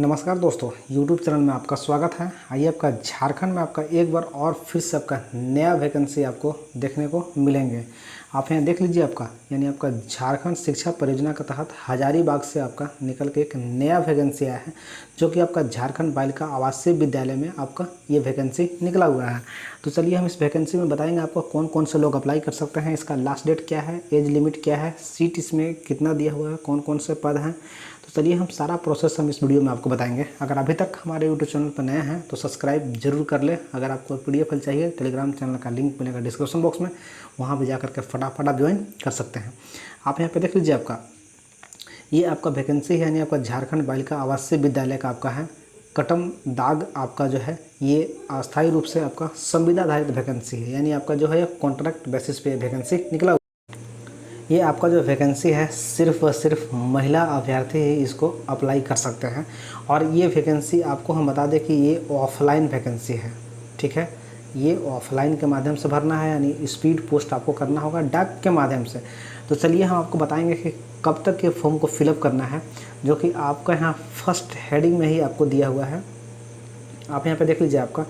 नमस्कार दोस्तों, YouTube channel में आपका स्वागत है। आइए आपका झारखंड में आपका एक बार और फिर से आपका नया वैकेंसी आपको देखने को मिलेंगे। आप यहाँ देख लीजिए आपका आपका झारखंड शिक्षा परियोजना के तहत हजारीबाग से आपका निकल के एक नया वैकेंसी आया है, जो कि आपका झारखंड बालिका आवासीय विद्यालय में आपका ये वैकेंसी निकला हुआ है। तो चलिए हम इस वैकेंसी में बताएंगे आपको कौन कौन से लोग अप्लाई कर सकते हैं, इसका लास्ट डेट क्या है, एज लिमिट क्या है, सीट इसमें कितना दिया हुआ है, कौन कौन से पद हैं। तो चलिए हम सारा प्रोसेस हम इस वीडियो में आपको बताएंगे। अगर अभी तक हमारे यूट्यूब चैनल पर नए हैं तो सब्सक्राइब जरूर कर लें। अगर आपको PDF फाइल चाहिए, टेलीग्राम चैनल का लिंक मिलेगा डिस्क्रिप्शन बॉक्स में, वहाँ भी जाकर के फटाफट आप ज्वाइन कर सकते हैं। आप यहाँ पे देख लीजिए आपका ये आपका वैकेंसी है, आपका झारखंड बालिका आवासीय विद्यालय का आपका है। कटम दाग आपका जो है ये अस्थायी रूप से आपका संविदा आधारित वैकेंसी है, आपका जो है कॉन्ट्रैक्ट बेसिस पे वैकेंसी निकला। ये आपका जो वैकेंसी है सिर्फ व सिर्फ महिला अभ्यर्थी ही इसको अप्लाई कर सकते हैं। और ये वैकेंसी आपको हम बता दें कि ये ऑफलाइन वैकेंसी है, ठीक है। ये ऑफलाइन के माध्यम से भरना है, यानी स्पीड पोस्ट आपको करना होगा डाक के माध्यम से। तो चलिए हम आपको बताएंगे कि कब तक ये फॉर्म को फिलअप करना है, जो कि आपका यहाँ फर्स्ट हेडिंग में ही आपको दिया हुआ है। आप यहाँ पे देख लीजिए आपका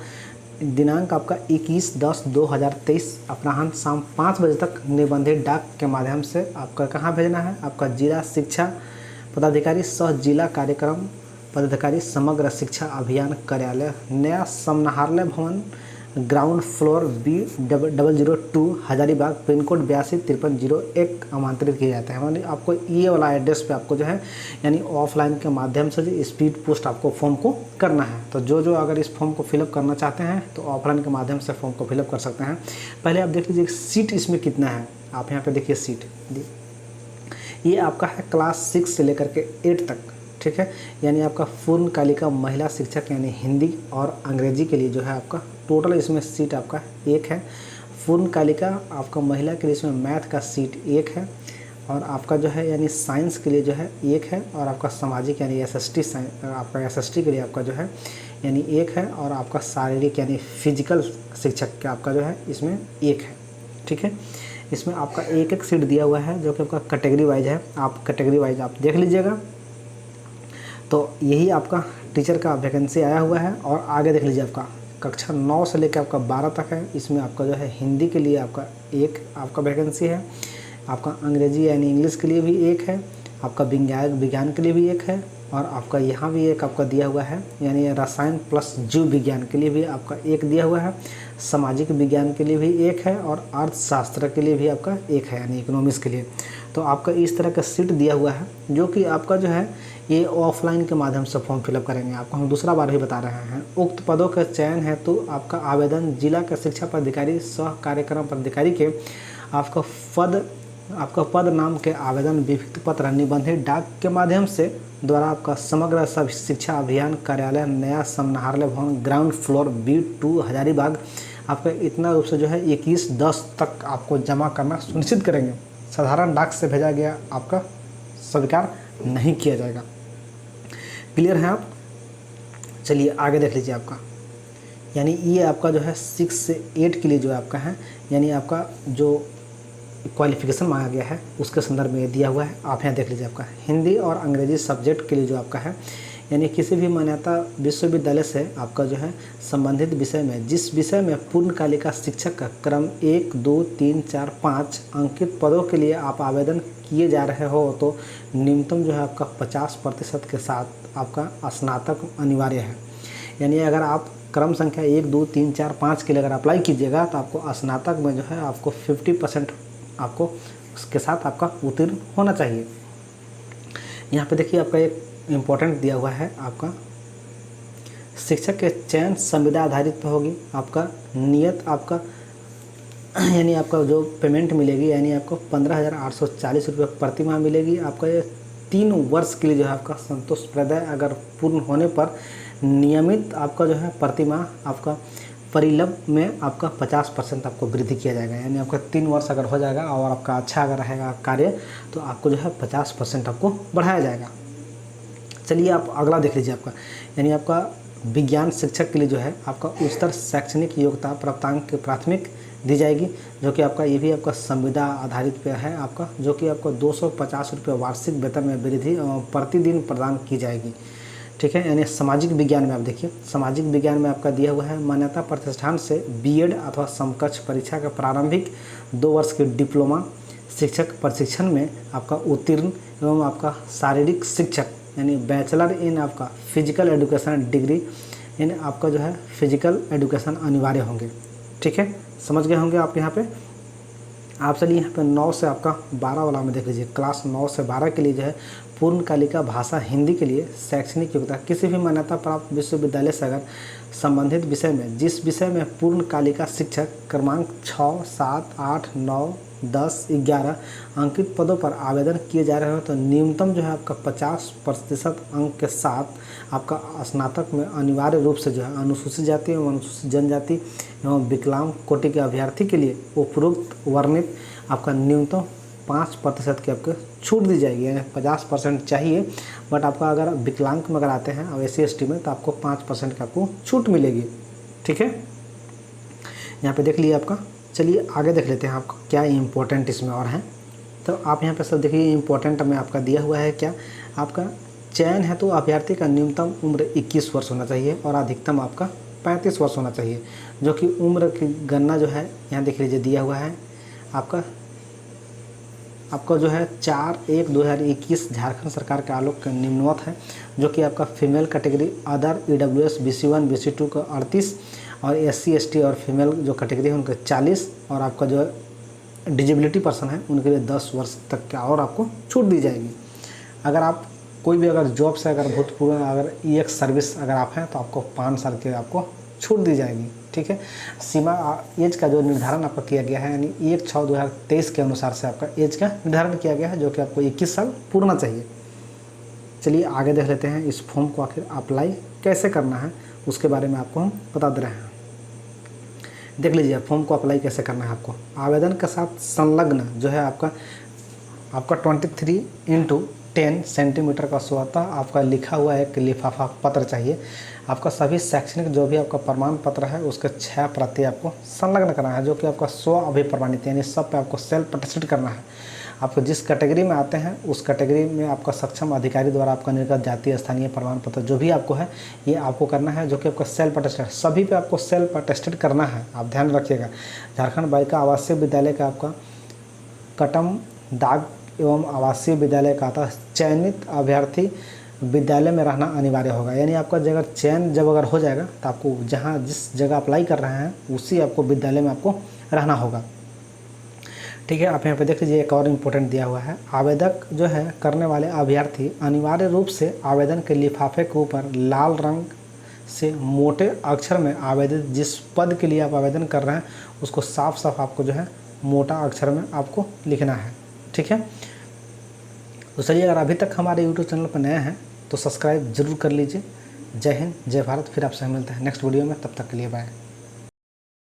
दिनांक आपका 21/10/2023 अपराह्न शाम 5 बजे तक निबंधित डाक के माध्यम से आपका कहाँ भेजना है, आपका जिला शिक्षा पदाधिकारी सह जिला कार्यक्रम पदाधिकारी समग्र शिक्षा अभियान कार्यालय नया समनाहारलय भवन ground floor B002 Hazaribagh pin code 825301 आमंत्रित किए जाते हैं। यानी आपको ये वाला एड्रेस पे आपको जो है ऑफलाइन के माध्यम से स्पीड पोस्ट आपको फॉर्म को करना है। तो जो अगर इस फॉर्म को फिलअप करना चाहते हैं तो ऑफलाइन के माध्यम से फॉर्म को फिलअप कर सकते हैं। पहले आप देख लीजिए सीट इसमें कितना है। आप यहाँ पर देखिए सीट, ये आपका है क्लास 6 से लेकर के 8 तक, ठीक है। यानी आपका पूर्णकालिका महिला शिक्षक यानी हिंदी और अंग्रेजी के लिए जो है आपका टोटल इसमें सीट आपका 1 है। पूर्णकालिका आपका महिला के लिए इसमें मैथ का सीट 1 है, और आपका जो है यानी साइंस के लिए जो है 1 है, और आपका सामाजिक यानी SST आपका SST के लिए आपका जो है यानी 1 है, और आपका शारीरिक यानी फिजिकल शिक्षक का आपका जो है इसमें 1 है, ठीक है। इसमें आपका एक सीट दिया हुआ है जो कि आपका कैटेगरी वाइज है। आप कैटेगरी वाइज आप देख लीजिएगा। तो यही आपका टीचर का वैकेंसी आया हुआ है। और आगे देख लीजिए आपका कक्षा 9 से लेकर आपका 12 तक है। इसमें आपका जो है हिंदी के लिए आपका 1 आपका वैकेंसी है, आपका अंग्रेजी यानी इंग्लिश के लिए भी 1 है, आपका विज्ञान के लिए भी 1 है, और आपका यहाँ भी 1 आपका दिया हुआ है, यानी रसायन प्लस जीव विज्ञान के लिए भी आपका 1 दिया हुआ है, सामाजिक विज्ञान के लिए भी 1 है, और अर्थशास्त्र के लिए भी आपका 1 है यानी इकोनॉमिक्स के लिए। तो आपका इस तरह का सीट दिया हुआ है, जो कि आपका जो है ये ऑफलाइन के माध्यम से फॉर्म फिलअप करेंगे। आपको हम दूसरा बार भी बता रहे हैं। उक्त पदों का चयन है तो आपका आवेदन जिला के शिक्षा पदाधिकारी सह कार्यक्रम पदाधिकारी के आपका पद नाम के आवेदन विभिन्न पत्र निबंधित डाक के माध्यम से द्वारा आपका समग्र सब शिक्षा अभियान कार्यालय नया समनाहारलय भवन ग्राउंड फ्लोर B2 हजारीबाग आपका इतना रूप से जो है 21/10 तक आपको जमा करना सुनिश्चित करेंगे। साधारण डाक से भेजा गया आपका स्वीकार नहीं किया जाएगा। क्लियर है आप? चलिए आगे देख लीजिए आपका यानी ये आपका जो है 6 से 8 के लिए जो आपका है, यानी आपका जो क्वालिफिकेशन मांगा गया है उसके संदर्भ में दिया हुआ है। आप यहाँ देख लीजिए आपका हिंदी और अंग्रेजी सब्जेक्ट के लिए जो आपका है, यानी किसी भी मान्यता विश्वविद्यालय से आपका जो है संबंधित विषय में जिस विषय में पूर्णकालिका शिक्षक का क्रम 1, 2, 3, 4, 5 अंकित पदों के लिए आप आवेदन किए जा रहे हो तो न्यूनतम जो है आपका 50% के साथ आपका स्नातक अनिवार्य है। यानी अगर आप क्रम संख्या 1, 2, 3, 4, 5 के लिए अगर अप्लाई कीजिएगा तो आपको स्नातक में जो है आपको 50% आपको उसके साथ आपका उत्तीर्ण होना चाहिए। यहाँ पे देखिए आपका एक इम्पोर्टेंट दिया हुआ है, आपका शिक्षक के चयन संविदा आधारित पर होगी। आपका नियत आपका यानी आपका जो पेमेंट मिलेगी यानी आपको 15,840 रुपये प्रति माह मिलेगी। आपका ये 3 वर्ष के लिए जो है आपका संतोषप्रद है। अगर पूर्ण होने पर नियमित आपका जो है प्रति माह आपका परिलभ में आपका 50% आपको वृद्धि किया जाएगा। यानी आपका 3 वर्ष अगर हो जाएगा और आपका अच्छा अगर रहेगा कार्य तो आपको जो है 50% आपको बढ़ाया जाएगा। चलिए आप अगला देख लीजिए आपका यानी आपका विज्ञान शिक्षक के लिए जो है आपका उच्चतर शैक्षणिक योग्यता प्राप्तांक की प्राथमिक दी जाएगी, जो कि आपका ये भी आपका संविदा आधारित पे है आपका, जो कि आपको 250 रुपये वार्षिक वेतन में वृद्धि प्रतिदिन प्रदान की जाएगी। ठीक है। यानी सामाजिक विज्ञान में आप देखिए, सामाजिक विज्ञान में आपका दिया हुआ है मान्यता प्रतिष्ठान से बीएड अथवा समकक्ष परीक्षा का प्रारंभिक 2 वर्ष के डिप्लोमा शिक्षक प्रशिक्षण में आपका उत्तीर्ण एवं आपका शारीरिक शिक्षक यानी बैचलर इन आपका फिजिकल एजुकेशन डिग्री इन आपका जो है फिजिकल एजुकेशन अनिवार्य होंगे। ठीक है, समझ गए होंगे आप यहाँ पे। आप चलिए यहाँ पे 9 से आपका 12 वाला में देख लीजिए। क्लास 9 से 12 के लिए जो है पूर्णकालिका भाषा हिंदी के लिए शैक्षणिक योग्यता किसी भी मान्यता प्राप्त विश्वविद्यालय से अगर संबंधित विषय में जिस विषय में पूर्णकालिका शिक्षक क्रमांक 6, 7, 8, 9, 10, 11 अंकित पदों पर आवेदन किए जा रहे हो तो न्यूनतम जो है आपका 50% अंक के साथ आपका स्नातक में अनिवार्य रूप से जो है अनुसूचित जाति एवं अनुसूचित जनजाति एवं विकलांग कोटि के अभ्यर्थी के लिए उपरोक्त वर्णित आपका न्यूनतम 5% की आपको छूट दी जाएगी। यानी 50% चाहिए, बट आपका अगर विकलांग में अगर आते हैं और SC/ST में तो आपको 5% की आपको छूट मिलेगी। ठीक है, यहाँ पे देख लिए आपका। चलिए आगे देख लेते हैं आपको क्या इम्पोर्टेंट इसमें और हैं। तो आप यहाँ पे सब देखिए इम्पोर्टेंट में आपका दिया हुआ है क्या, आपका चयन है तो अभ्यर्थी का न्यूनतम उम्र 21 वर्ष होना चाहिए और अधिकतम आपका 35 वर्ष होना चाहिए, जो कि उम्र की गणना जो है यहाँ देख लीजिए दिया हुआ है आपका जो है 4/1/2021 झारखंड सरकार के आलोक का निम्नवत है, जो कि आपका female category other EWS BC1 BC2 का 38 और SC/ST और फीमेल जो कैटेगरी है उनके 40 और आपका जो डिजेबिलिटी पर्सन है उनके लिए 10 वर्ष तक का और आपको छूट दी जाएगी। अगर आप कोई भी अगर जॉब से अगर भूतपूर्व अगर EX सर्विस अगर आप हैं तो आपको 5 साल के आपको छूट दी जाएगी। ठीक है, सीमा एज का जो निर्धारण आपका किया गया है यानी 1/6/2023 के अनुसार से आपका एज का निर्धारण किया गया है, जो कि आपको 21 साल पूरना चाहिए। चलिए आगे देख लेते हैं इस फॉर्म को आखिर अप्लाई कैसे करना है, उसके बारे में आपको हम बता दे रहे हैं। देख लीजिए फॉर्म को अप्लाई कैसे करना है आपको। आवेदन के साथ संलग्न जो है आपका 23x10 सेंटीमीटर का स्वतः आपका लिखा हुआ एक लिफाफा पत्र चाहिए। आपका सभी शैक्षणिक जो भी आपका प्रमाण पत्र है उसके 6 प्रति आपको संलग्न करना है, जो कि आपका स्व अभिप्रमाणित यानी सब पे आपको सेल्फ अटेस्टेड करना है। आपको जिस कैटेगरी में आते हैं उस कैटेगरी में आपका सक्षम अधिकारी द्वारा आपका निर्गत जातीय स्थानीय प्रमाण पत्र जो भी आपको है ये आपको करना है, जो कि आपका सेल्फ अटेस्टेड सभी पे आपको सेल्फ अटेस्टेड करना है। आप ध्यान रखिएगा। झारखंड बालिका आवासीय विद्यालय का आपका कटम दाग एवं आवासीय विद्यालय का आता चयनित अभ्यर्थी विद्यालय में रहना अनिवार्य होगा। यानी आपका जगह चयन जब अगर हो जाएगा तो आपको जहाँ जिस जगह अप्लाई कर रहे हैं उसी आपको विद्यालय में आपको रहना होगा। ठीक है, आप यहाँ पे देख लीजिए एक और इम्पोर्टेंट दिया हुआ है। आवेदक जो है करने वाले अभ्यर्थी अनिवार्य रूप से आवेदन के लिफाफे के ऊपर लाल रंग से मोटे अक्षर में आवेदित जिस पद के लिए आप आवेदन कर रहे हैं उसको साफ साफ आपको जो है मोटा अक्षर में आपको लिखना है। ठीक है, तो चलिए अगर अभी तक हमारे YouTube चैनल पर नए हैं तो सब्सक्राइब जरूर कर लीजिए। जय हिंद, जय भारत। फिर आपसे मिलते हैं नेक्स्ट वीडियो में, तब तक के लिए बाय।